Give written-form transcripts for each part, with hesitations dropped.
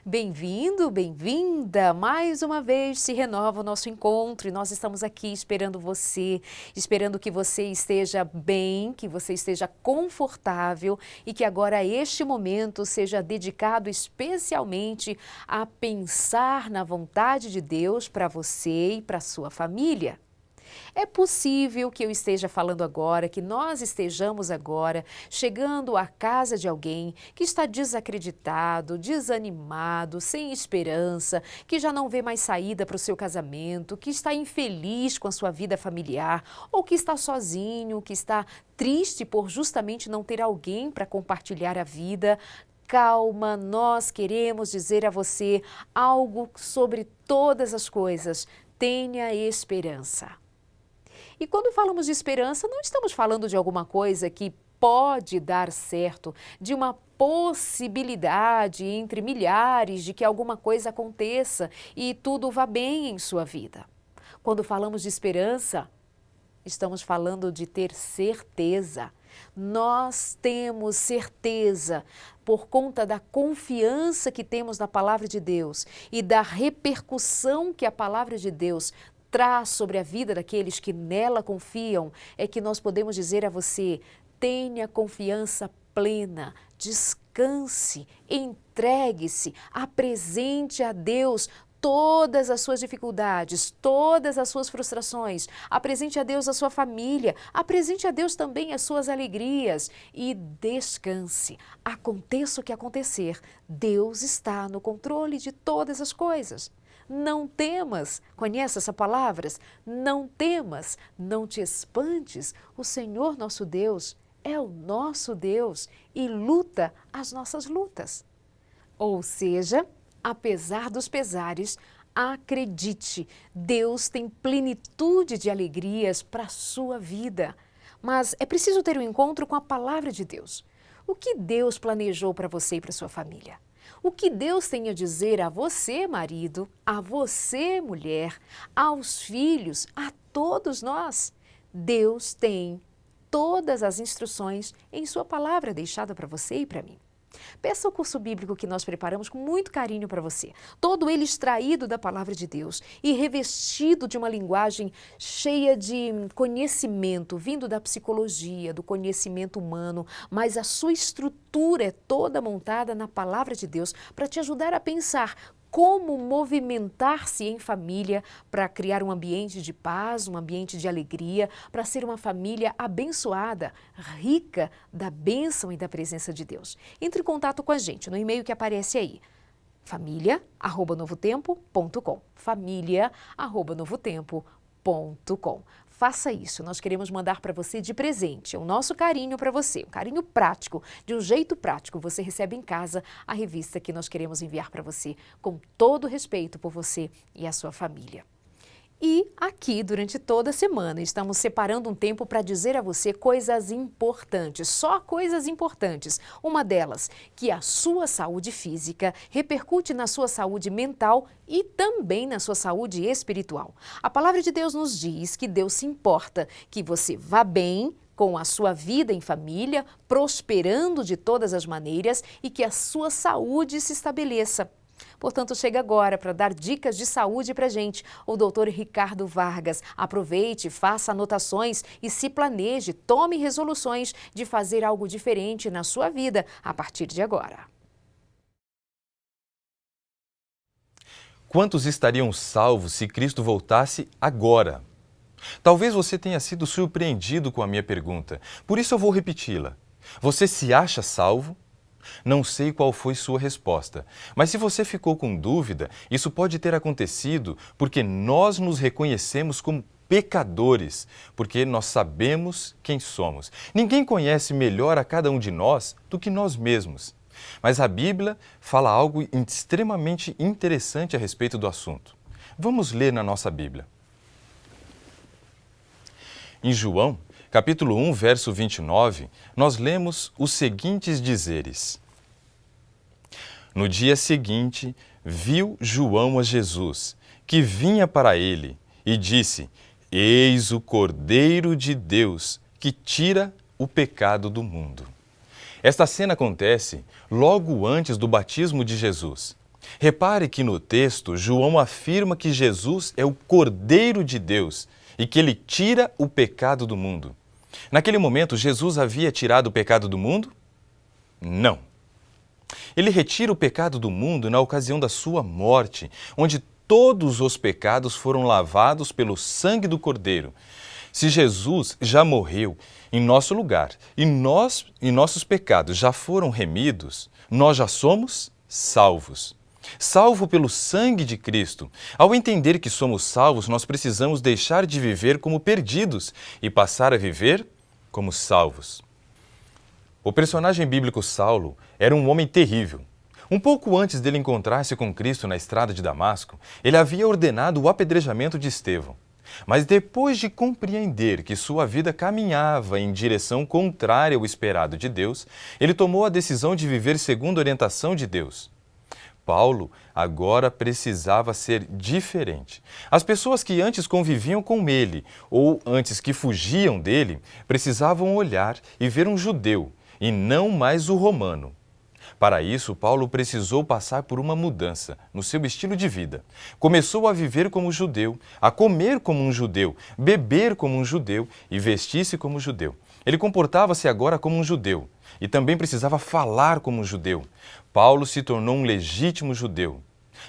Bem-vindo, bem-vinda! Mais uma vez se renova o nosso encontro e nós estamos aqui esperando você, esperando que você esteja bem, que você esteja confortável e que agora este momento seja dedicado especialmente a pensar na vontade de Deus para você e para a sua família. É possível que eu esteja falando agora, que nós estejamos agora chegando à casa de alguém que está desacreditado, desanimado, sem esperança, que já não vê mais saída para o seu casamento, que está infeliz com a sua vida familiar, ou que está sozinho, que está triste por justamente não ter alguém para compartilhar a vida. Calma, nós queremos dizer a você algo sobre todas as coisas. Tenha esperança. E quando falamos de esperança, não estamos falando de alguma coisa que pode dar certo, de uma possibilidade entre milhares de que alguma coisa aconteça e tudo vá bem em sua vida. Quando falamos de esperança, estamos falando de ter certeza. Nós temos certeza por conta da confiança que temos na palavra de Deus e da repercussão que a palavra de Deus traz sobre a vida daqueles que nela confiam, é que nós podemos dizer a você: tenha confiança plena, descanse, entregue-se, apresente a Deus todas as suas dificuldades, todas as suas frustrações, apresente a Deus a sua família, apresente a Deus também as suas alegrias e descanse. Aconteça o que acontecer, Deus está no controle de todas as coisas. Não temas, conhece essas palavras? Não temas, não te espantes, o Senhor nosso Deus é o nosso Deus e luta as nossas lutas. Ou seja, apesar dos pesares, acredite, Deus tem plenitude de alegrias para a sua vida. Mas é preciso ter um encontro com a palavra de Deus. O que Deus planejou para você e para sua família? O que Deus tem a dizer a você, marido, a você, mulher, aos filhos, a todos nós? Deus tem todas as instruções em sua palavra deixada para você e para mim. Peça o curso bíblico que nós preparamos com muito carinho para você, todo ele extraído da palavra de Deus e revestido de uma linguagem cheia de conhecimento, vindo da psicologia, do conhecimento humano, mas a sua estrutura é toda montada na palavra de Deus para te ajudar a pensar como movimentar-se em família para criar um ambiente de paz, um ambiente de alegria, para ser uma família abençoada, rica da bênção e da presença de Deus. Entre em contato com a gente no e-mail que aparece aí, família@novotempo.com, família@novotempo.com. Faça isso, nós queremos mandar para você de presente, o nosso carinho para você, um carinho prático, de um jeito prático. Você recebe em casa a revista que nós queremos enviar para você, com todo respeito por você e a sua família. E aqui, durante toda a semana, estamos separando um tempo para dizer a você coisas importantes, só coisas importantes. Uma delas, que a sua saúde física repercute na sua saúde mental e também na sua saúde espiritual. A palavra de Deus nos diz que Deus se importa que você vá bem com a sua vida em família, prosperando de todas as maneiras e que a sua saúde se estabeleça. Portanto, chega agora para dar dicas de saúde para a gente, o Dr. Ricardo Vargas. Aproveite, faça anotações e se planeje, tome resoluções de fazer algo diferente na sua vida a partir de agora. Quantos estariam salvos se Cristo voltasse agora? Talvez você tenha sido surpreendido com a minha pergunta, por isso eu vou repeti-la. Você se acha salvo? Não sei qual foi sua resposta, mas se você ficou com dúvida, isso pode ter acontecido porque nós nos reconhecemos como pecadores, porque nós sabemos quem somos. Ninguém conhece melhor a cada um de nós do que nós mesmos. Mas a Bíblia fala algo extremamente interessante a respeito do assunto. Vamos ler na nossa Bíblia. Em João, capítulo 1, verso 29, nós lemos os seguintes dizeres. No dia seguinte, viu João a Jesus, que vinha para ele, e disse: Eis o Cordeiro de Deus, que tira o pecado do mundo. Esta cena acontece logo antes do batismo de Jesus. Repare que no texto, João afirma que Jesus é o Cordeiro de Deus e que ele tira o pecado do mundo. Naquele momento, Jesus havia tirado o pecado do mundo? Não. Ele retira o pecado do mundo na ocasião da sua morte, onde todos os pecados foram lavados pelo sangue do Cordeiro. Se Jesus já morreu em nosso lugar e nossos pecados já foram remidos, nós já somos salvos. Salvo pelo sangue de Cristo. Ao entender que somos salvos, nós precisamos deixar de viver como perdidos e passar a viver como salvos. O personagem bíblico Saulo era um homem terrível. Um pouco antes dele encontrar-se com Cristo na estrada de Damasco, ele havia ordenado o apedrejamento de Estevão. Mas depois de compreender que sua vida caminhava em direção contrária ao esperado de Deus, ele tomou a decisão de viver segundo a orientação de Deus. Paulo agora precisava ser diferente. As pessoas que antes conviviam com ele ou antes que fugiam dele precisavam olhar e ver um judeu e não mais o romano. Para isso, Paulo precisou passar por uma mudança no seu estilo de vida. Começou a viver como judeu, a comer como um judeu, beber como um judeu e vestir-se como judeu. Ele comportava-se agora como um judeu e também precisava falar como um judeu. Paulo se tornou um legítimo judeu.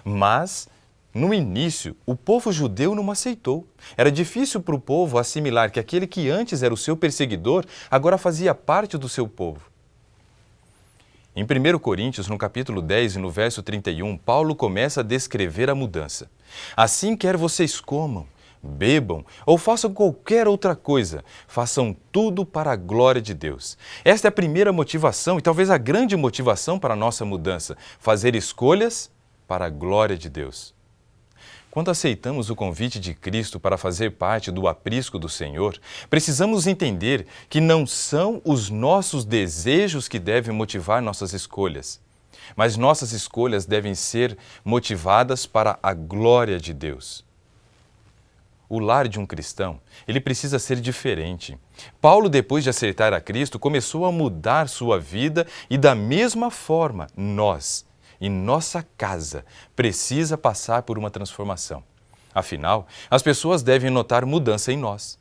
Mas, no início, o povo judeu não o aceitou. Era difícil para o povo assimilar que aquele que antes era o seu perseguidor, agora fazia parte do seu povo. Em 1 Coríntios, no capítulo 10 e no verso 31, Paulo começa a descrever a mudança. Assim quer vocês comam, bebam ou façam qualquer outra coisa, façam tudo para a glória de Deus. Esta é a primeira motivação e talvez a grande motivação para a nossa mudança, fazer escolhas para a glória de Deus. Quando aceitamos o convite de Cristo para fazer parte do aprisco do Senhor, precisamos entender que não são os nossos desejos que devem motivar nossas escolhas, mas nossas escolhas devem ser motivadas para a glória de Deus. O lar de um cristão, ele precisa ser diferente. Paulo, depois de aceitar a Cristo, começou a mudar sua vida e da mesma forma, nós, e nossa casa precisa passar por uma transformação. Afinal, as pessoas devem notar mudança em nós.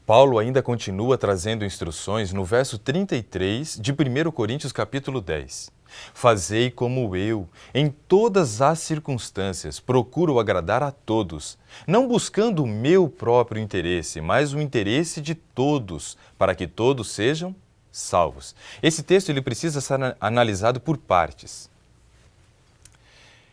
Paulo ainda continua trazendo instruções no verso 33 de 1 Coríntios capítulo 10. Fazei como eu, em todas as circunstâncias, procuro agradar a todos, não buscando o meu próprio interesse, mas o interesse de todos, para que todos sejam salvos. Esse texto ele precisa ser analisado por partes.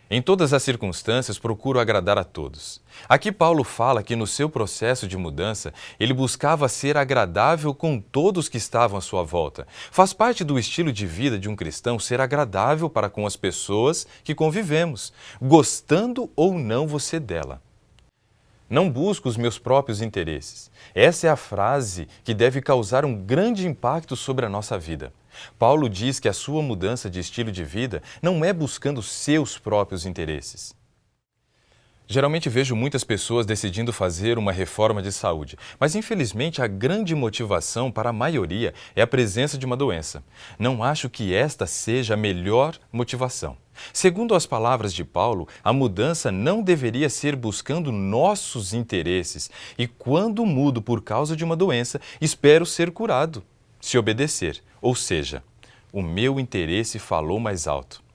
Em todas as circunstâncias, procuro agradar a todos. Aqui Paulo fala que no seu processo de mudança, ele buscava ser agradável com todos que estavam à sua volta. Faz parte do estilo de vida de um cristão ser agradável para com as pessoas que convivemos, gostando ou não você dela. Não busco os meus próprios interesses. Essa é a frase que deve causar um grande impacto sobre a nossa vida. Paulo diz que a sua mudança de estilo de vida não é buscando seus próprios interesses. Geralmente vejo muitas pessoas decidindo fazer uma reforma de saúde, mas infelizmente a grande motivação para a maioria é a presença de uma doença. Não acho que esta seja a melhor motivação. Segundo as palavras de Paulo, a mudança não deveria ser buscando nossos interesses e quando mudo por causa de uma doença, espero ser curado, se obedecer. Ou seja, o meu interesse falou mais alto.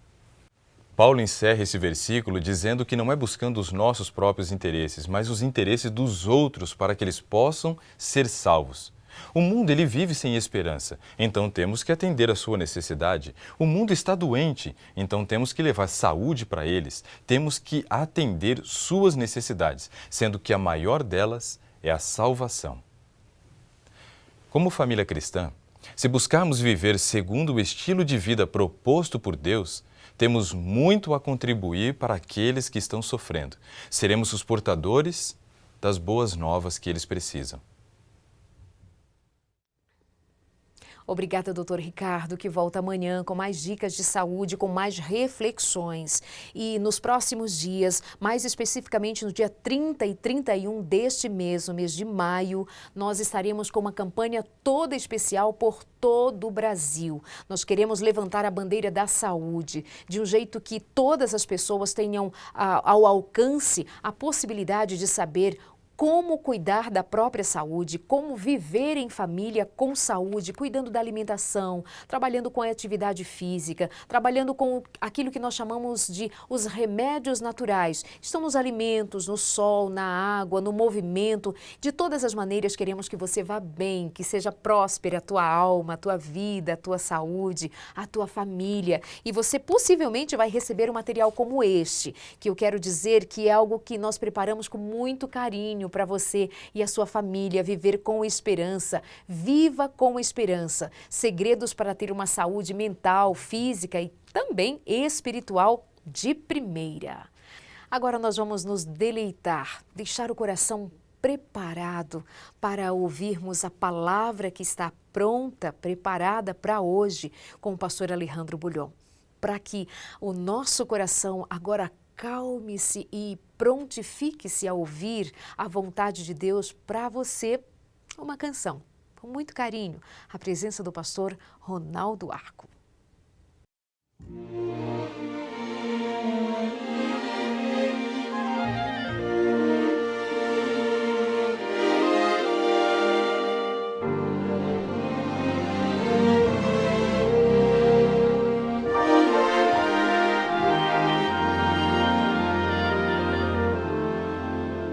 Paulo encerra esse versículo dizendo que não é buscando os nossos próprios interesses, mas os interesses dos outros para que eles possam ser salvos. O mundo ele vive sem esperança, então temos que atender a sua necessidade. O mundo está doente, então temos que levar saúde para eles. Temos que atender suas necessidades, sendo que a maior delas é a salvação. Como família cristã, se buscarmos viver segundo o estilo de vida proposto por Deus, temos muito a contribuir para aqueles que estão sofrendo. Seremos os portadores das boas novas que eles precisam. Obrigada, doutor Ricardo, que volta amanhã com mais dicas de saúde, com mais reflexões. E nos próximos dias, mais especificamente no dia 30 e 31 deste mês, no mês de maio, nós estaremos com uma campanha toda especial por todo o Brasil. Nós queremos levantar a bandeira da saúde de um jeito que todas as pessoas tenham ao alcance a possibilidade de saber como cuidar da própria saúde, como viver em família com saúde, cuidando da alimentação, trabalhando com a atividade física, trabalhando com aquilo que nós chamamos de os remédios naturais. Estão nos alimentos, no sol, na água, no movimento. De todas as maneiras, queremos que você vá bem, que seja próspera a tua alma, a tua vida, a tua saúde, a tua família. E você possivelmente vai receber um material como este, que eu quero dizer que é algo que nós preparamos com muito carinho para você e a sua família viver com esperança. Viva com esperança. Segredos para ter uma saúde mental, física e também espiritual de primeira. Agora nós vamos nos deleitar, deixar o coração preparado para ouvirmos a palavra que está pronta, preparada para hoje com o pastor Alejandro Bulhon. Para que o nosso coração agora calme-se e prontifique-se a ouvir a vontade de Deus para você, uma canção, com muito carinho, a presença do pastor Ronaldo Arco.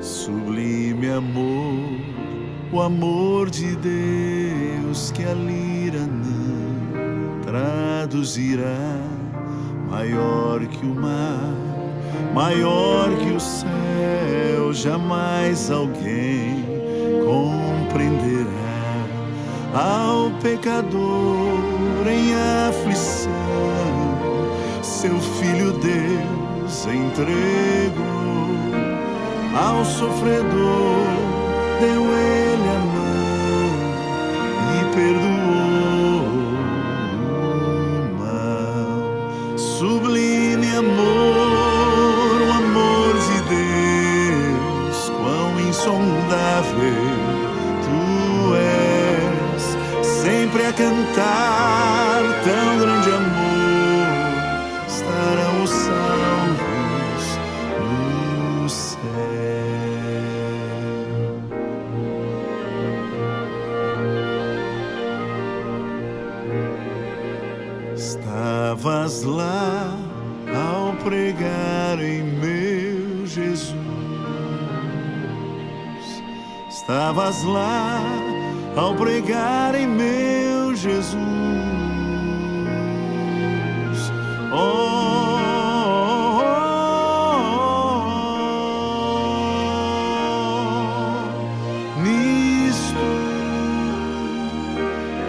Sublime amor, o amor de Deus que a lira não traduzirá, maior que o mar, maior que o céu, jamais alguém compreenderá. Ao pecador em aflição, seu Filho Deus entregou. Ao sofredor deu ele a mão e perdoou o mal. Sublime amor, o amor de Deus, quão insondável tu és, sempre a cantar tão grande amor, estarão os salvos no céu. Estavas lá ao pregar em meu Jesus. Estavas lá ao pregar em meu Jesus. Nisto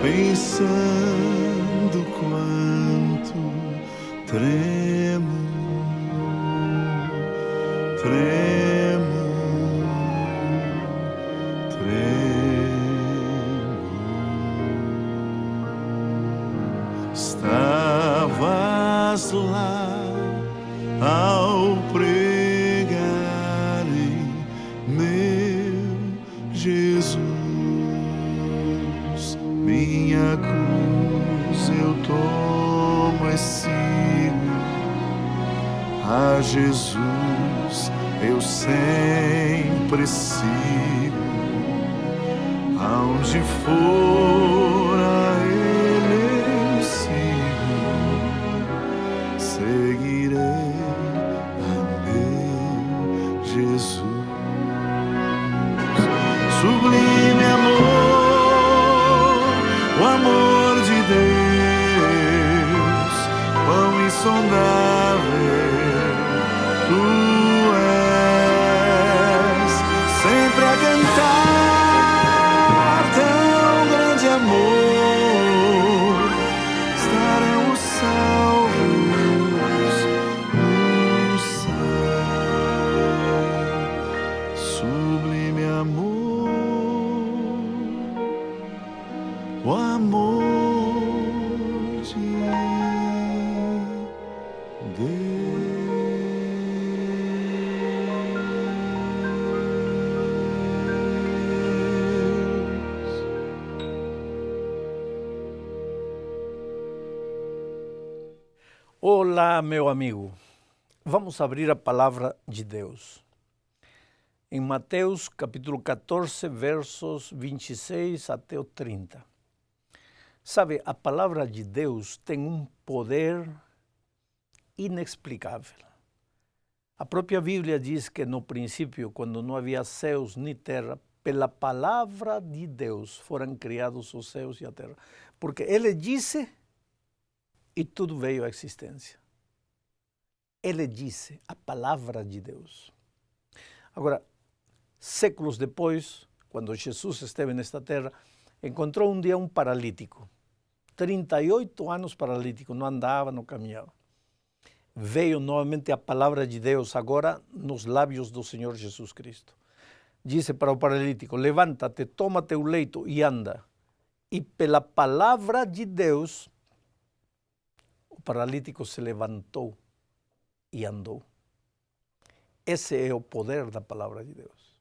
pensando quanto tremo, estavas lá ao pregar em meu Jesus. Minha cruz eu tomo e sigo, a Jesus eu sempre sigo, aonde for a Ele eu sigo, seguirei a meu Jesus. Sublime amor, o amor de Deus, quão insondável tu és, sempre a cantar tão grande amor, estarão os salvos no céu. Sublime amor, o amor Olá, meu amigo. Vamos abrir a palavra de Deus. Em Mateus capítulo 14, versos 26 até o 30. Sabe, a palavra de Deus tem um poder inexplicável. A própria Bíblia diz que no princípio, quando não havia céus nem terra, pela palavra de Deus foram criados os céus e a terra. Porque Ele disse e tudo veio à existência. Ele disse, a palavra de Deus. Agora, séculos depois, quando Jesus esteve nesta terra, encontrou um dia um paralítico. 38 anos paralítico, não andava, não caminhava. Veio novamente a palavra de Deus, agora nos lábios do Senhor Jesus Cristo. Disse para o paralítico, levanta-te, toma teu leito e anda. E pela palavra de Deus, o paralítico se levantou e andou. Esse é o poder da palavra de Deus.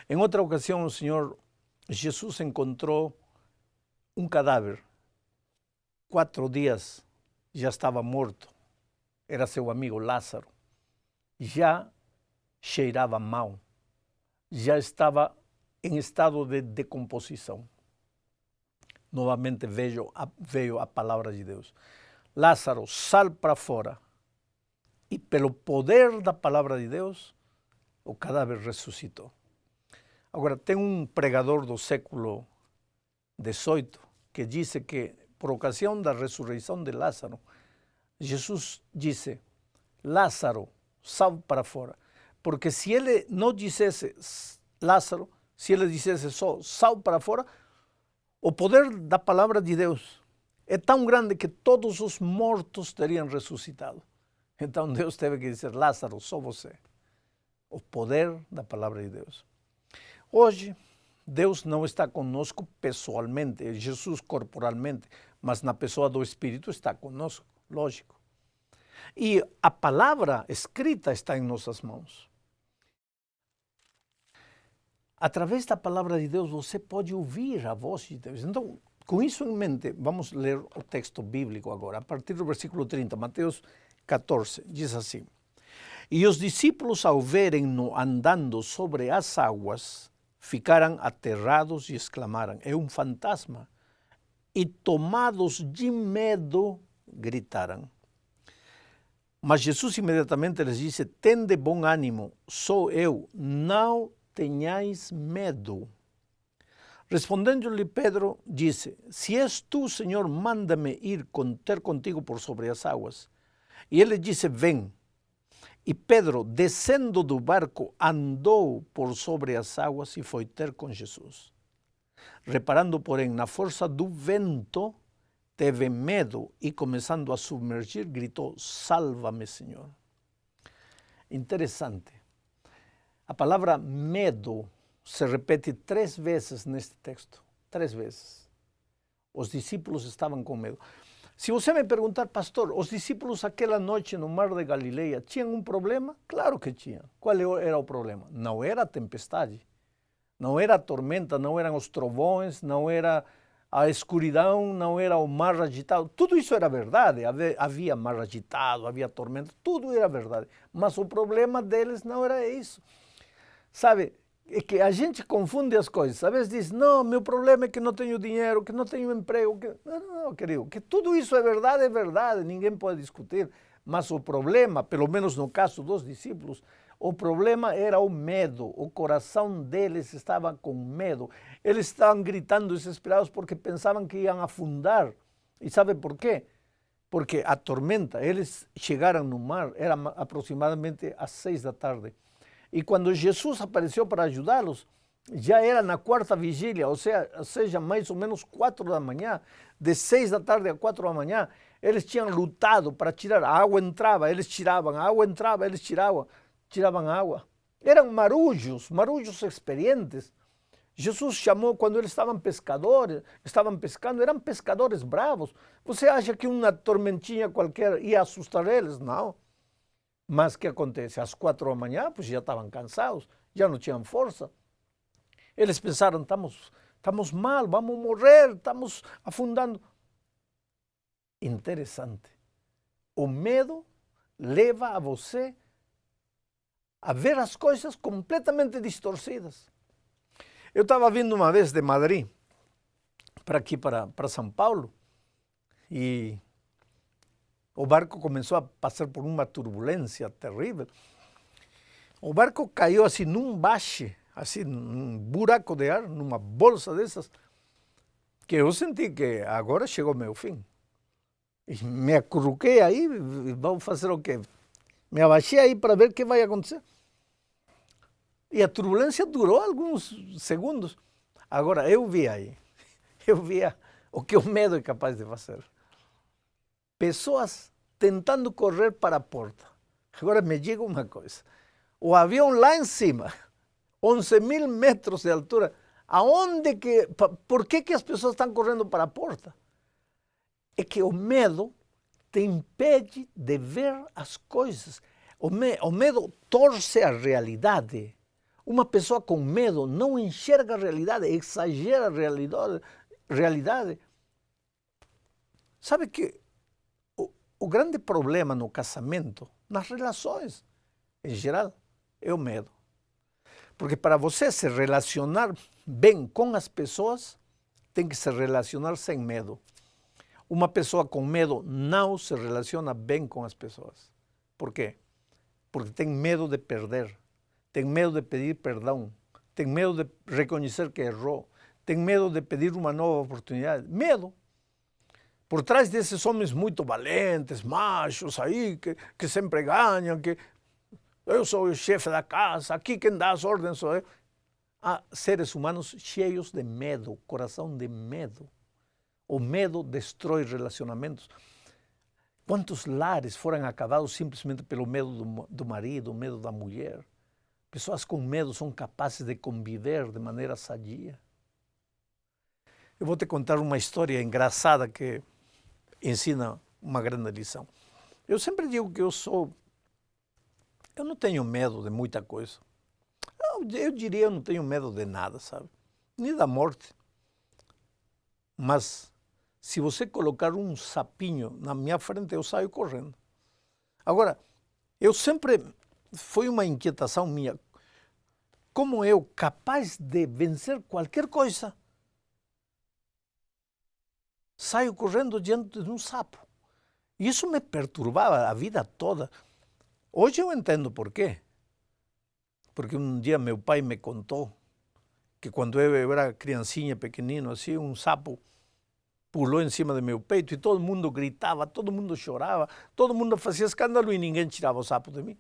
Em outra ocasião, o Senhor Jesus encontrou um cadáver. 4 dias já estava morto. Era seu amigo Lázaro. Já cheirava mal. Já estava em estado de decomposição. Novamente veio a palavra de Deus. Lázaro, sal para fora. E pelo poder da palavra de Deus, o cadáver ressuscitou. Agora, tem um pregador do século XVIII que disse que, por ocasião da ressurreição de Lázaro, Jesus disse, Lázaro, sal para fora. Porque se ele não dissesse Lázaro, se ele dissesse só sal para fora, o poder da palavra de Deus é tão grande que todos os mortos teriam ressuscitado. Então Deus teve que dizer, Lázaro, só você. O poder da palavra de Deus. Hoje, Deus não está conosco pessoalmente, Jesus corporalmente, mas na pessoa do Espírito está conosco, lógico. E a palavra escrita está em nossas mãos. Através da palavra de Deus, você pode ouvir a voz de Deus. Então, com isso em mente, vamos ler o texto bíblico agora, a partir do versículo 30, Mateus 14, diz assim, e os discípulos ao verem-no andando sobre as águas, ficaram aterrados e exclamaram, é um fantasma. E tomados de medo, gritaram. Mas Jesus imediatamente lhes disse, tende bom ânimo, sou eu, não tenhais medo. Respondendo-lhe Pedro, disse, se és tu, Senhor, manda-me ir ter contigo por sobre as águas. E ele disse, vem. E Pedro, descendo do barco, andou por sobre as águas e foi ter com Jesus. Reparando, porém, na força do vento, teve medo e, começando a submergir, gritou, salva-me, Senhor. Interessante. A palavra medo se repete 3 vezes neste texto. 3 vezes. Os discípulos estavam com medo. Se você me perguntar, pastor, os discípulos aquela noite no mar de Galileia tinham um problema? Claro que tinham. Qual era o problema? Não era a tempestade, não era a tormenta, não eram os trovões, não era a escuridão, não era o mar agitado. Tudo isso era verdade. Havia mar agitado, havia tormenta, tudo era verdade. Mas o problema deles não era isso. Sabe, é que a gente confunde as coisas. Às vezes diz, não, meu problema é que não tenho dinheiro, que não tenho emprego. Não, querido, que tudo isso é verdade, ninguém pode discutir. Mas o problema, pelo menos no caso dos discípulos, o problema era o medo. O coração deles estava com medo. Eles estavam gritando desesperados porque pensavam que iam afundar. E sabe por quê? Porque a tormenta, eles chegaram no mar, era aproximadamente às 6 da tarde. E quando Jesus apareceu para ajudá-los, já era na 4ª vigília, ou seja, mais ou menos 4 da manhã, de 6 da tarde a 4 da manhã, eles tinham lutado para tirar, a água entrava, eles tiravam, a água entrava, eles tiravam a água. Eram marujos experientes. Jesus chamou quando eles estavam pescando, eram pescadores bravos. Você acha que uma tormentinha qualquer ia assustar eles? Não. Mas o que acontece? Às 4 da manhã, pues já estavam cansados, já não tinham força. Eles pensaram, estamos mal, vamos morrer, estamos afundando. Interessante. o medo leva a você a ver as coisas completamente distorcidas. Eu estava vindo uma vez de Madrid para aqui, para São Paulo, e o barco começou a passar por uma turbulência terrível. O barco caiu assim num bache, assim, num buraco de ar, numa bolsa dessas, que eu senti que agora chegou o meu fim. E me acurruquei aí, e vamos fazer o quê? Me abaixei aí para ver o que vai acontecer. E a turbulência durou alguns segundos. Agora, eu via o que o medo é capaz de fazer. Pessoas tentando correr para a porta. Agora me diga uma coisa. O avião lá em cima, 11.000 metros de altura, por que as pessoas estão correndo para a porta? É que o medo te impede de ver as coisas. O medo torce a realidade. Uma pessoa com medo não enxerga a realidade, exagera a realidade. Sabe que o grande problema no casamento, nas relações em geral, é o medo. Porque para você se relacionar bem com as pessoas, tem que se relacionar sem medo. Uma pessoa com medo não se relaciona bem com as pessoas. Por quê? Porque tem medo de perder, tem medo de pedir perdão, tem medo de reconhecer que errou, tem medo de pedir uma nova oportunidade. Medo. Por trás desses homens muito valentes, machos aí, que sempre ganham, que eu sou o chefe da casa, aqui quem dá as ordens sou eu. Há seres humanos cheios de medo, coração de medo. O medo destrói relacionamentos. Quantos lares foram acabados simplesmente pelo medo do marido, o medo da mulher? Pessoas com medo são capazes de conviver de maneira sadia. Eu vou te contar uma história engraçada que ensina uma grande lição. Eu sempre digo que eu não tenho medo de muita coisa. Eu diria, eu não tenho medo de nada, sabe? Nem da morte. Mas se você colocar um sapinho na minha frente, eu saio correndo. Agora, eu sempre, foi uma inquietação minha, como eu, capaz de vencer qualquer coisa, saio correndo diante de um sapo. E isso me perturbava a vida toda. Hoje eu entendo por quê. Porque um dia meu pai me contou que quando eu era criancinha, pequenino, assim, um sapo pulou em cima do meu peito e todo mundo gritava, todo mundo chorava, todo mundo fazia escândalo e ninguém tirava o sapo de mim.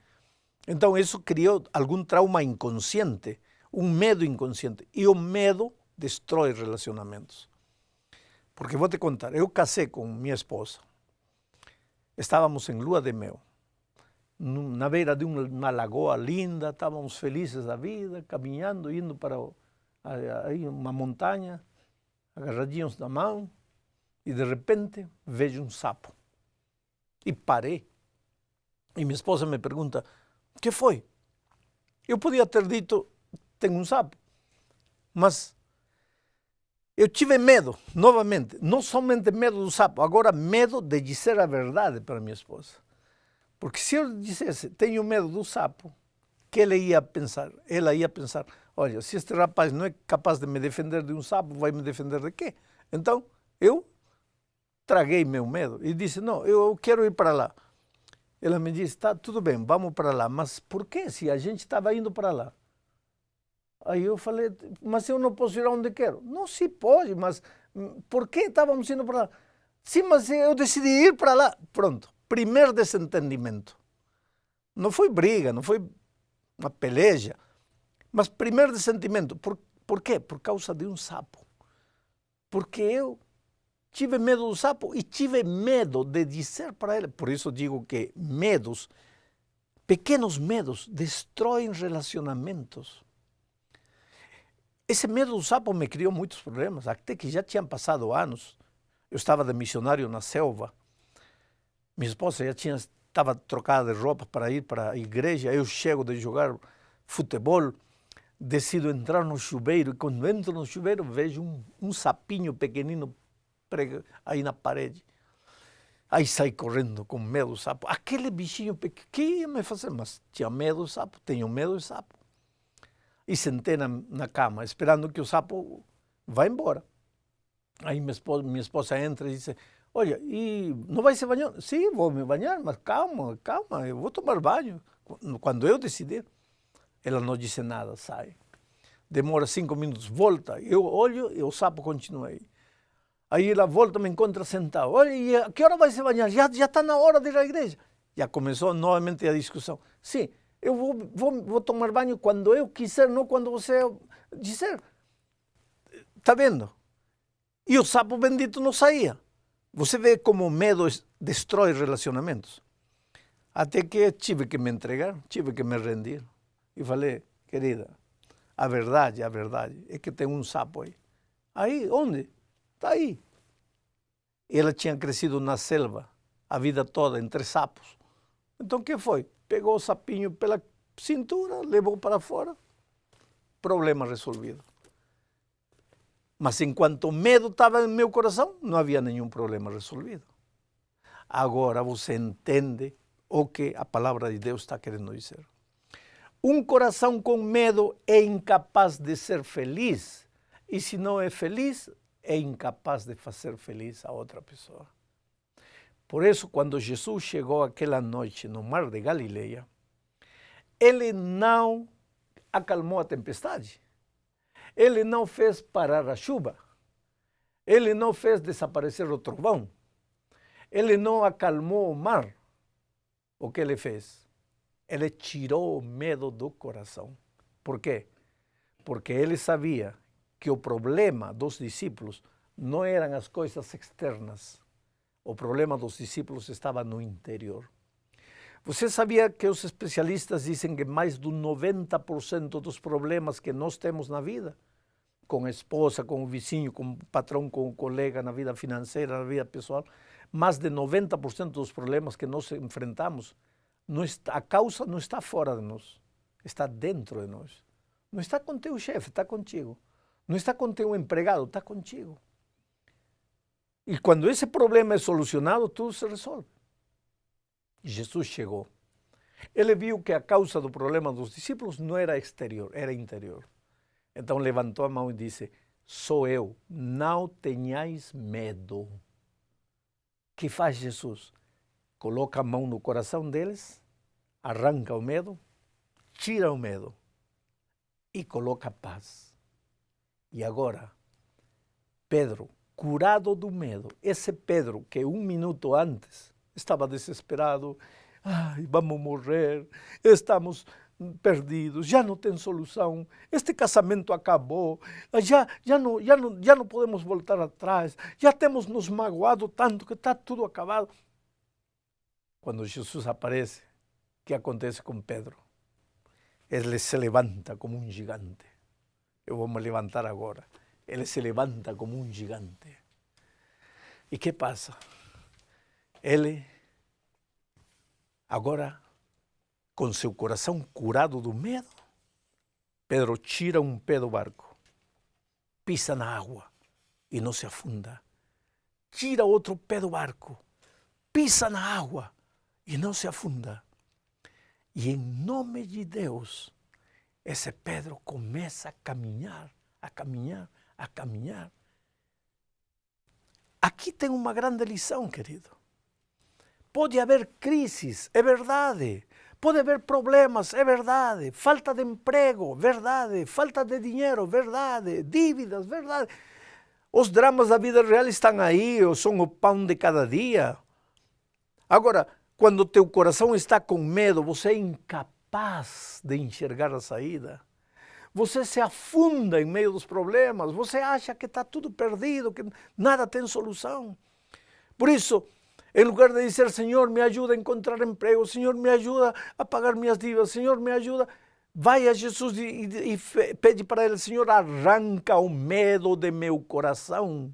Então isso criou algum trauma inconsciente, um medo inconsciente. E o medo destrói relacionamentos. Porque vou te contar, eu casei com minha esposa. Estávamos em lua de mel, na beira de uma lagoa linda, estávamos felizes da vida, caminhando, indo para uma montanha, agarradinhos na mão, e de repente vejo um sapo. E parei. E minha esposa me pergunta, o que foi? Eu podia ter dito, tem um sapo. Mas eu tive medo, novamente, não somente medo do sapo, agora medo de dizer a verdade para minha esposa. Porque se eu dissesse, tenho medo do sapo, que ela ia pensar? Ela ia pensar, olha, se este rapaz não é capaz de me defender de um sapo, vai me defender de quê? Então, eu traguei meu medo e disse, não, eu quero ir para lá. Ela me disse, tá, tudo bem, vamos para lá, mas por que se a gente estava indo para lá? Aí eu falei, mas eu não posso ir onde quero. Não se pode, mas por que estávamos indo para lá? Sim, mas eu decidi ir para lá. Pronto, primeiro desentendimento. Não foi briga, não foi uma peleja, mas primeiro desentendimento. Por quê? Por causa de um sapo. Porque eu tive medo do sapo e tive medo de dizer para ele. Por isso digo que medos, pequenos medos, destroem relacionamentos. Esse medo do sapo me criou muitos problemas, até que já tinham passado anos. Eu estava de missionário na selva. Minha esposa já estava trocada de roupa para ir para a igreja. Eu chego de jogar futebol, decido entrar no chuveiro. E quando entro no chuveiro, vejo um sapinho pequenino aí na parede. Aí saí correndo com medo do sapo. Aquele bichinho pequeno, que ia me fazer? Mas tinha medo do sapo, tenho medo do sapo. E sentei na cama, esperando que o sapo vá embora. Aí minha esposa entra e diz, olha, e não vai se banhar? Sim, vou me banhar, mas calma, calma, eu vou tomar banho. Quando eu decidir. Ela não disse nada, sai. Demora 5 minutos, volta. Eu olho e o sapo continua aí. Aí ela volta, me encontra sentado. Olha, e a que hora vai se banhar? Já está na hora de ir à igreja. Já começou novamente a discussão. Sim, eu vou tomar banho quando eu quiser, não quando você disser. Está vendo? E o sapo bendito não saía. Você vê como o medo destrói relacionamentos. Até que tive que me entregar, tive que me rendir. E falei, querida, a verdade é que tem um sapo aí. Aí, onde? Está aí. Ela tinha crescido na selva a vida toda, entre sapos. Então o que foi? Pegou o sapinho pela cintura, levou para fora, problema resolvido. Mas enquanto o medo estava no meu coração, não havia nenhum problema resolvido. Agora você entende o que a palavra de Deus está querendo dizer. Um coração com medo é incapaz de ser feliz. E se não é feliz, é incapaz de fazer feliz a outra pessoa. Por isso, quando Jesus chegou aquela noite no mar de Galileia, ele não acalmou a tempestade. Ele não fez parar a chuva. Ele não fez desaparecer o trovão. Ele não acalmou o mar. O que ele fez? Ele tirou o medo do coração. Por quê? Porque ele sabia que o problema dos discípulos não eram as coisas externas. O problema dos discípulos estava no interior. Você sabia que os especialistas dizem que mais do 90% dos problemas que nós temos na vida, com a esposa, com o vizinho, com o patrão, com o colega, na vida financeira, na vida pessoal, mais de 90% dos problemas que nós enfrentamos, a causa não está fora de nós, está dentro de nós. Não está com teu chefe, está contigo. Não está com teu empregado, está contigo. E quando esse problema é solucionado, tudo se resolve. Jesus chegou. Ele viu que a causa do problema dos discípulos não era exterior, era interior. Então levantou a mão e disse, sou eu, não tenhais medo. O que faz Jesus? Coloca a mão no coração deles, arranca o medo, tira o medo e coloca paz. E agora, Pedro, curado do medo, esse Pedro que 1 minuto antes estava desesperado, ai, vamos morrer, estamos perdidos, já não tem solução, este casamento acabou, já não podemos voltar atrás, já temos nos magoado tanto que está tudo acabado. Quando Jesus aparece, o que acontece com Pedro? Ele se levanta como um gigante. Eu vou me levantar agora. Ele se levanta como um gigante. E o que passa? Ele, agora, com seu coração curado do medo, Pedro tira um pé do barco, pisa na água e não se afunda. Tira outro pé do barco, pisa na água e não se afunda. E em nome de Deus, esse Pedro começa a caminhar, a caminhar, a caminhar. Aqui tem uma grande lição, querido. Pode haver crises, é verdade. Pode haver problemas, é verdade. Falta de emprego, verdade. Falta de dinheiro, verdade. Dívidas, verdade. Os dramas da vida real estão aí, são o pão de cada dia. Agora, quando teu coração está com medo, você é incapaz de enxergar a saída. Você se afunda em meio dos problemas, você acha que está tudo perdido, que nada tem solução. Por isso, em lugar de dizer, Senhor, me ajuda a encontrar emprego, Senhor, me ajuda a pagar minhas dívidas, Senhor, me ajuda, vai a Jesus e pede para Ele, Senhor, arranca o medo de meu coração.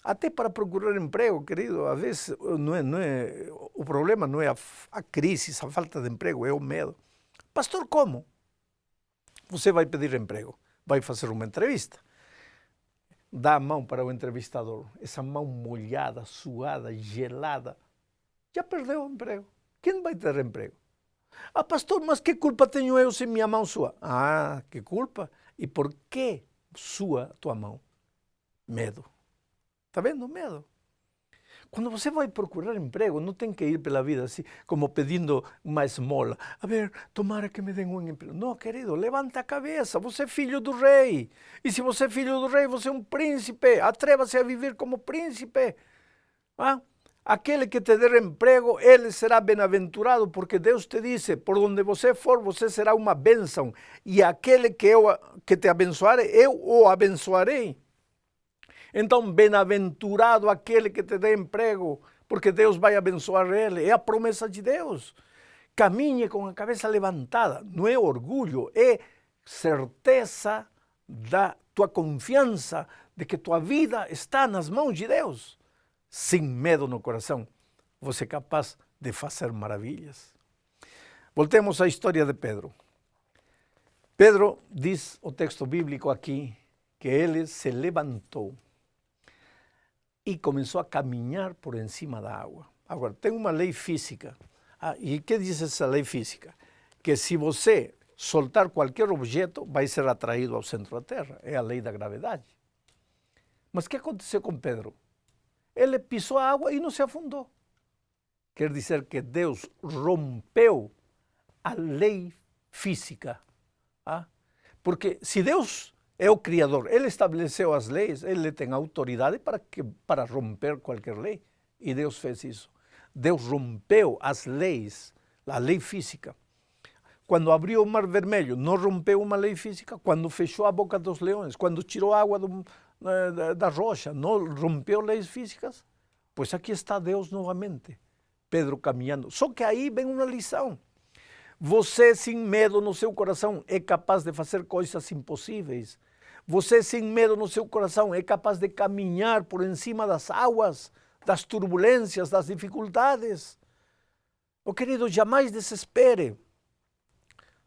Até para procurar emprego, querido, às vezes o problema não é a crise, a falta de emprego, é o medo. Pastor, como? Você vai pedir emprego, vai fazer uma entrevista. dá a mão para o entrevistador, essa mão molhada, suada, gelada, já perdeu o emprego. Quem vai ter emprego? Ah, pastor, mas que culpa tenho eu se minha mão sua? Ah, que culpa? E por que sua a tua mão? Medo. Está vendo? Medo. Quando você vai procurar emprego, não tem que ir pela vida assim, como pedindo uma esmola. A ver, tomara que me den um emprego. Não, querido, levanta a cabeça, você é filho do rei. E se você é filho do rei, você é um príncipe. Atreva-se a viver como príncipe. Ah? Aquele que te der emprego, ele será bem-aventurado, porque Deus te disse, por onde você for, você será uma bênção. E aquele que te abençoar, eu o abençoarei. Então, bem-aventurado aquele que te dê emprego, porque Deus vai abençoar ele. É a promessa de Deus. Caminhe com a cabeça levantada. Não é orgulho, é certeza da tua confiança de que tua vida está nas mãos de Deus. Sem medo no coração, você é capaz de fazer maravilhas. Voltemos à história de Pedro. Pedro, diz o texto bíblico aqui, que ele se levantou e começou a caminhar por cima da água. Agora, tem uma lei física. E o que diz essa lei física? Que se você soltar qualquer objeto, vai ser atraído ao centro da Terra. É a lei da gravidade. Mas o que aconteceu com Pedro? Ele pisou a água e não se afundou. Quer dizer que Deus rompeu a lei física. Porque se Deus é o Criador, Ele estabeleceu as leis, Ele tem autoridade para romper qualquer lei. E Deus fez isso. Deus rompeu as leis, a lei física. Quando abriu o Mar Vermelho, não rompeu uma lei física. Quando fechou a boca dos leões, quando tirou a água da rocha, não rompeu leis físicas? Pois aqui está Deus novamente, Pedro caminhando. Só que aí vem uma lição. Você sem medo no seu coração é capaz de fazer coisas impossíveis. Você sem medo no seu coração é capaz de caminhar por cima das águas, das turbulências, das dificuldades. Oh, querido, jamais desespere.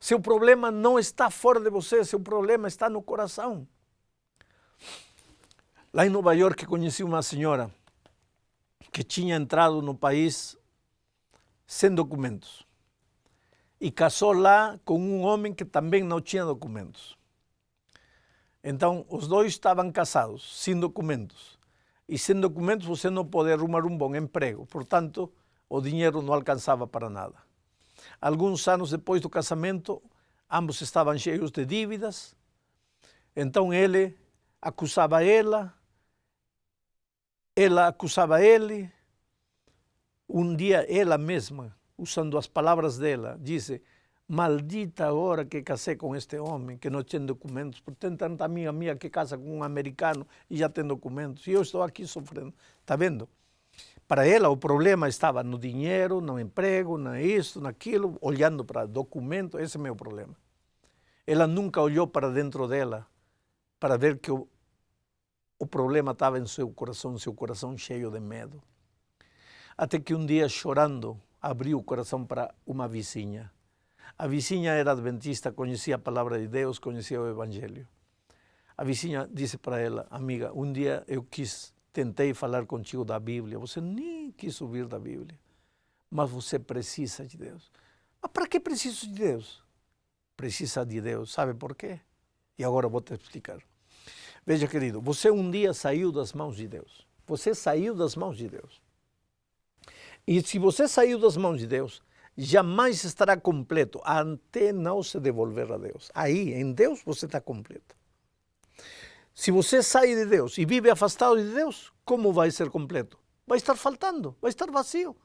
Seu problema não está fora de você, seu problema está no coração. Lá em Nova York conheci uma senhora que tinha entrado no país sem documentos. E casou lá com um homem que também não tinha documentos. Então, os dois estavam casados, sem documentos. E sem documentos você não pode arrumar um bom emprego. Portanto, o dinheiro não alcançava para nada. Alguns anos depois do casamento, ambos estavam cheios de dívidas. Então, ele acusava ela acusava ele. Um dia, ela mesma, usando as palavras dela, disse: maldita hora que casei com este homem que não tinha documentos, porque tem tanta amiga minha que casa com um americano e já tem documentos, e eu estou aqui sofrendo. Está vendo? Para ela o problema estava no dinheiro, no emprego, nisso, naquilo, olhando para documento. Esse é o meu problema. Ela nunca olhou para dentro dela para ver que o problema estava em seu coração cheio de medo. Até que um dia, chorando, abriu o coração para uma vizinha. A vizinha era adventista, conhecia a palavra de Deus, conhecia o Evangelho. A vizinha disse para ela: amiga, um dia eu tentei falar contigo da Bíblia, você nem quis ouvir da Bíblia, mas você precisa de Deus. Mas para que preciso de Deus? Precisa de Deus, sabe por quê? E agora vou te explicar. Veja, querido, você um dia saiu das mãos de Deus. Você saiu das mãos de Deus. E se você saiu das mãos de Deus, jamais estará completo até não se devolver a Deus. Aí, em Deus, você está completo. Se você sai de Deus e vive afastado de Deus, como vai ser completo? Vai estar faltando, vai estar vazio.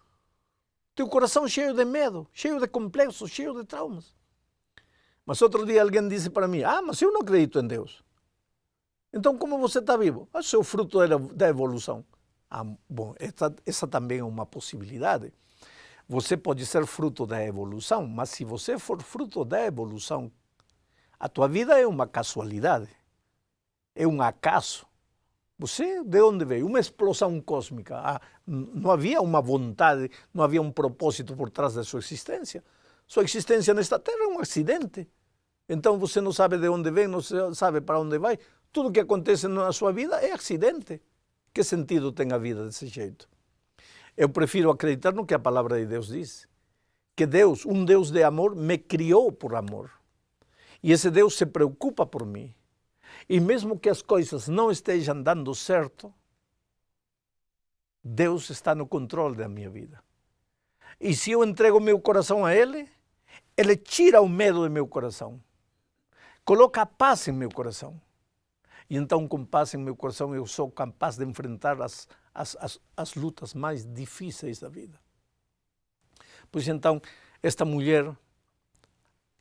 Teu coração cheio de medo, cheio de complexos, cheio de traumas. Mas outro dia alguém disse para mim: mas eu não acredito em Deus. Então como você está vivo? Isso é o fruto da evolução. Bom, essa também é uma possibilidade. Você pode ser fruto da evolução, mas se você for fruto da evolução, a tua vida é uma casualidade, é um acaso. Você, de onde veio? Uma explosão cósmica. Não havia uma vontade, não havia um propósito por trás da sua existência. Sua existência nesta terra é um acidente. Então você não sabe de onde vem, não sabe para onde vai. Tudo que acontece na sua vida é acidente. Que sentido tem a vida desse jeito? Eu prefiro acreditar no que a palavra de Deus diz. Que Deus, um Deus de amor, me criou por amor. E esse Deus se preocupa por mim. E mesmo que as coisas não estejam dando certo, Deus está no controle da minha vida. E se eu entrego meu coração a Ele, Ele tira o medo do meu coração. Coloca a paz em meu coração. E então, com paz em meu coração, eu sou capaz de enfrentar as lutas mais difíceis da vida. Pois então, esta mulher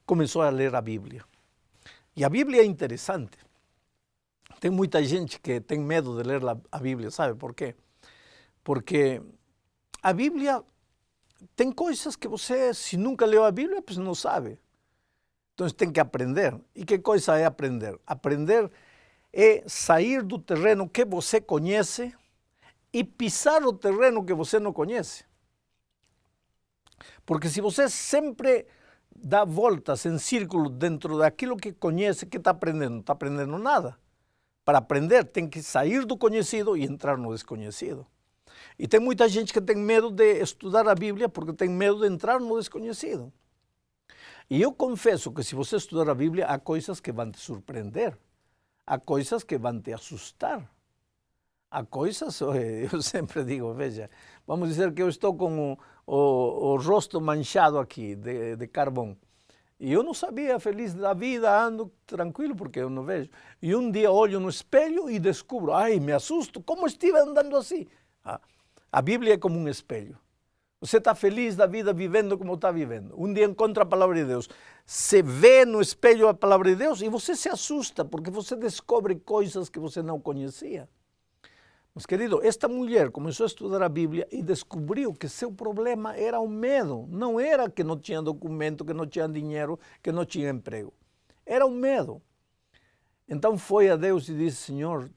começou a ler a Bíblia. E a Bíblia é interessante. Tem muita gente que tem medo de ler a Bíblia, sabe por quê? Porque a Bíblia tem coisas que você, se nunca leu a Bíblia, pues não sabe. Então tem que aprender. E que coisa é aprender? Aprender é sair do terreno que você conhece e pisar o terreno que você não conhece. Porque se você sempre dá voltas em círculo dentro daquilo que conhece, que está aprendendo? Não está aprendendo nada. Para aprender tem que sair do conhecido e entrar no desconhecido. E tem muita gente que tem medo de estudar a Bíblia porque tem medo de entrar no desconhecido. E eu confesso que se você estudar a Bíblia, há coisas que vão te surpreender. Há coisas que vão te assustar. Há coisas, eu sempre digo, veja, vamos dizer que eu estou com o rosto manchado aqui de carvão. E eu não sabia, feliz da vida, ando tranquilo porque eu não vejo. E um dia olho no espelho e descubro, ai, me assusto, como estive andando assim? A Bíblia é como um espelho. Você está feliz da vida vivendo como está vivendo. Um dia encontra a palavra de Deus. Você vê no espelho a palavra de Deus e você se assusta porque você descobre coisas que você não conhecia. Mas, querido, esta mulher começou a estudar a Bíblia e descobriu que seu problema era o medo. Não era que não tinha documento, que não tinha dinheiro, que não tinha emprego. Era o medo. Então foi a Deus e disse, Senhor,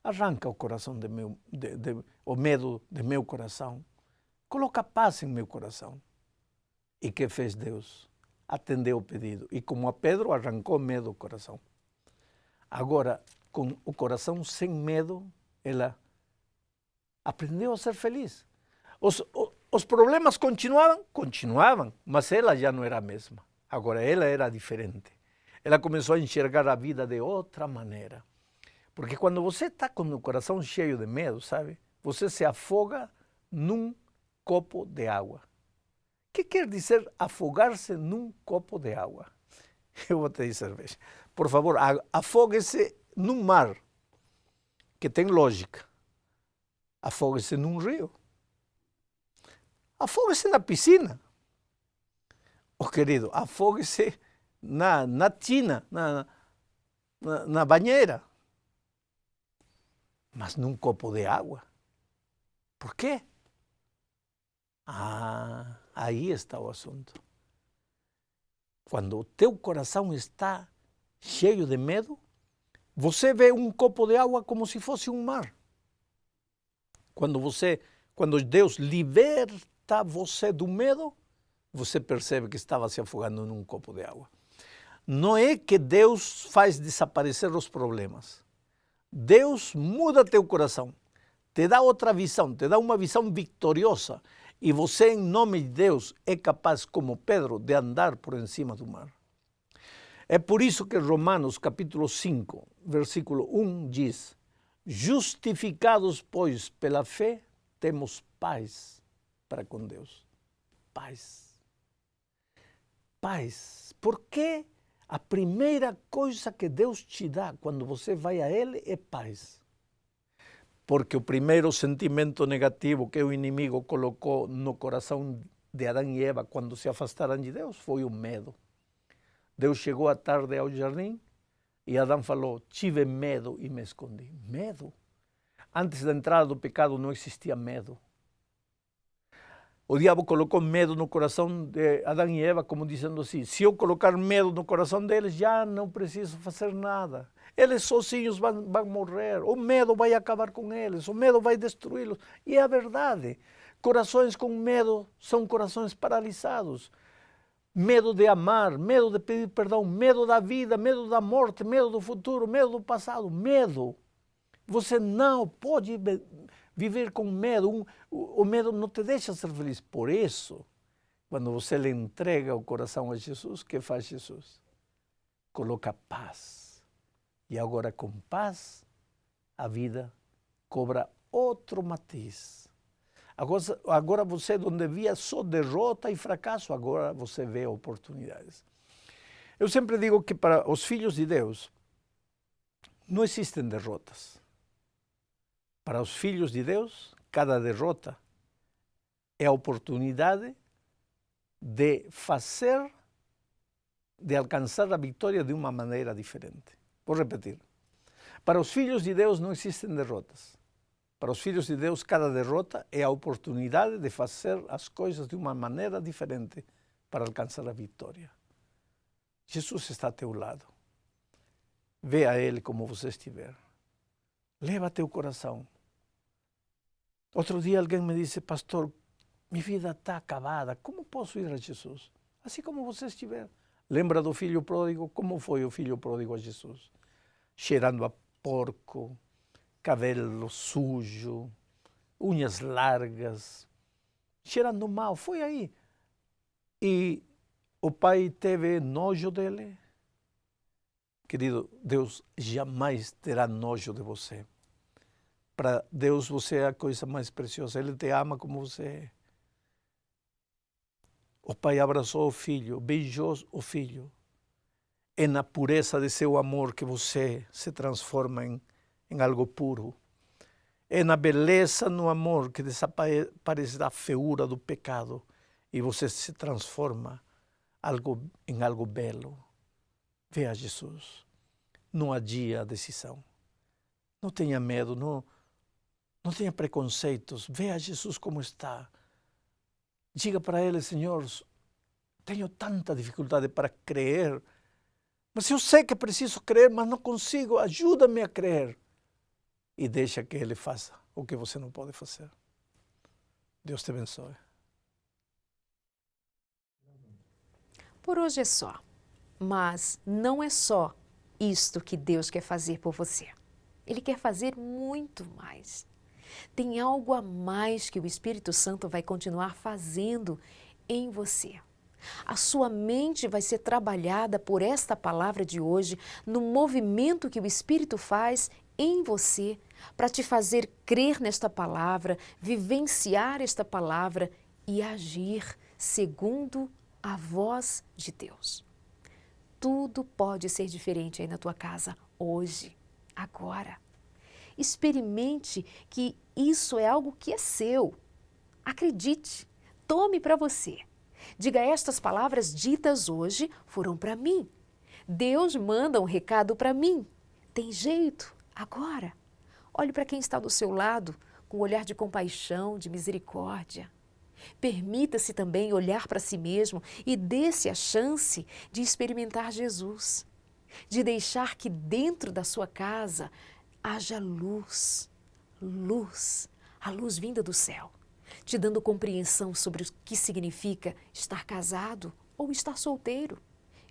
arranca o coração o medo de meu coração. Coloca paz em meu coração. E que fez Deus? Atendeu o pedido. E como a Pedro, arrancou medo do coração. Agora, com o coração sem medo, ela aprendeu a ser feliz. Os problemas continuavam, mas ela já não era a mesma. Agora, ela era diferente. Ela começou a enxergar a vida de outra maneira. Porque quando você está com o coração cheio de medo, sabe? Você se afoga num copo de água. O que quer dizer afogar-se num copo de água? Eu vou te dizer, veja. Por favor, afogue-se num mar, que tem lógica. Afogue-se num rio. Afogue-se na piscina. Oh, querido, afogue-se na tina, na banheira. Mas num copo de água. Por quê? Aí está o assunto. Quando o teu coração está cheio de medo, você vê um copo de água como se fosse um mar. Quando Deus liberta você do medo, você percebe que estava se afogando num copo de água. Não é que Deus faz desaparecer os problemas. Deus muda teu coração, te dá outra visão, te dá uma visão vitoriosa. E você, em nome de Deus, é capaz, como Pedro, de andar por cima do mar. É por isso que Romanos capítulo 5, versículo 1 diz: justificados, pois, pela fé, temos paz para com Deus. Paz. Paz. Porque a primeira coisa que Deus te dá quando você vai a Ele é paz. Porque o primeiro sentimento negativo que o inimigo colocou no coração de Adão e Eva quando se afastaram de Deus foi o medo. Deus chegou à tarde ao jardim e Adão falou, tive medo e me escondi. Medo. Antes da entrada do pecado não existia medo. O diabo colocou medo no coração de Adão e Eva, como dizendo assim, se eu colocar medo no coração deles, já não preciso fazer nada. Eles sozinhos vão morrer, o medo vai acabar com eles, o medo vai destruí-los. E é a verdade, corações com medo são corações paralisados. medo de amar, medo de pedir perdão, medo da vida, medo da morte, medo do futuro, medo do passado, medo. Você não pode viver com medo, o medo não te deixa ser feliz. Por isso, quando você lhe entrega o coração a Jesus, o que faz Jesus? Coloca paz. E agora com paz, a vida cobra outro matiz. Agora você, onde via só derrota e fracasso, agora você vê oportunidades. Eu sempre digo que para os filhos de Deus não existem derrotas. Para os filhos de Deus, cada derrota é a oportunidade de fazer, de alcançar a vitória de uma maneira diferente. Vou repetir. Para os filhos de Deus não existem derrotas. Para os filhos de Deus, cada derrota é a oportunidade de fazer as coisas de uma maneira diferente para alcançar a vitória. Jesus está a teu lado. Vê a Ele como você estiver. Leva teu coração. Outro dia alguém me disse, pastor, minha vida está acabada, como posso ir a Jesus? Assim como você estiver. Lembra do filho pródigo? Como foi o filho pródigo a Jesus? Cheirando a porco, cabelo sujo, unhas largas, cheirando mal, foi aí. E o pai teve nojo dele. Querido, Deus jamais terá nojo de você. Para Deus você é a coisa mais preciosa, Ele te ama como você é. O pai abraçou o filho, beijou o filho. É na pureza de seu amor que você se transforma em algo puro. É na beleza, no amor, que desaparece a feiura do pecado e você se transforma em algo belo. Veja Jesus. Não adia a decisão. Não tenha medo, não tenha preconceitos. Veja Jesus como está. Diga para Ele, Senhor, tenho tanta dificuldade para crer, mas eu sei que preciso crer, mas não consigo. Ajuda-me a crer. E deixa que Ele faça o que você não pode fazer. Deus te abençoe. Por hoje é só, mas não é só isto que Deus quer fazer por você. Ele quer fazer muito mais. Tem algo a mais que o Espírito Santo vai continuar fazendo em você. A sua mente vai ser trabalhada por esta palavra de hoje, no movimento que o Espírito faz em você, para te fazer crer nesta palavra, vivenciar esta palavra e agir segundo a voz de Deus. Tudo pode ser diferente aí na tua casa hoje, agora. Experimente que isso é algo que é seu. Acredite, tome para você. Diga, estas palavras ditas hoje foram para mim. Deus manda um recado para mim. Tem jeito, agora. Olhe para quem está do seu lado com um olhar de compaixão, de misericórdia. Permita-se também olhar para si mesmo e dê-se a chance de experimentar Jesus, de deixar que dentro da sua casa haja luz, a luz vinda do céu, te dando compreensão sobre o que significa estar casado ou estar solteiro,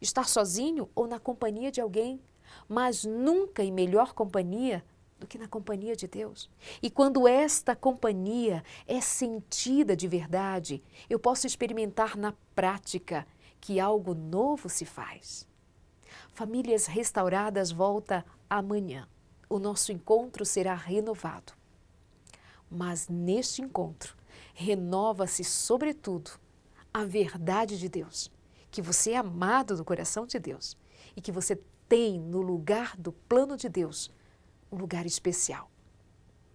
estar sozinho ou na companhia de alguém, mas nunca em melhor companhia do que na companhia de Deus. E quando esta companhia é sentida de verdade, eu posso experimentar na prática que algo novo se faz. Famílias Restauradas volta amanhã. O nosso encontro será renovado. Mas neste encontro, renova-se sobretudo a verdade de Deus, que você é amado do coração de Deus e que você tem no lugar do plano de Deus um lugar especial.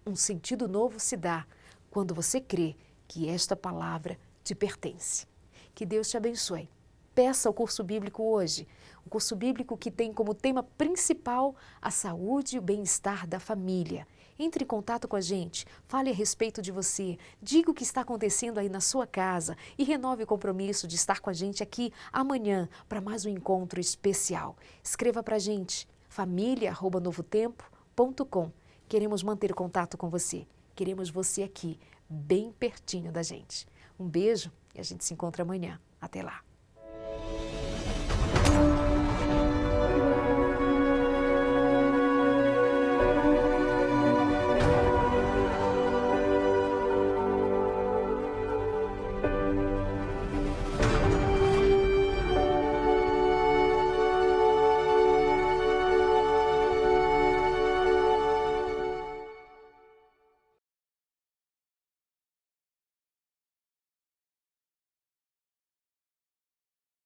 Um sentido novo se dá quando você crê que esta palavra te pertence. Que Deus te abençoe. Peça o curso bíblico hoje, um curso bíblico que tem como tema principal a saúde e o bem-estar da família. Entre em contato com a gente, fale a respeito de você, diga o que está acontecendo aí na sua casa e renove o compromisso de estar com a gente aqui amanhã para mais um encontro especial. Escreva para a gente, família@novotempo.com. Queremos manter contato com você, queremos você aqui, bem pertinho da gente. Um beijo e a gente se encontra amanhã. Até lá.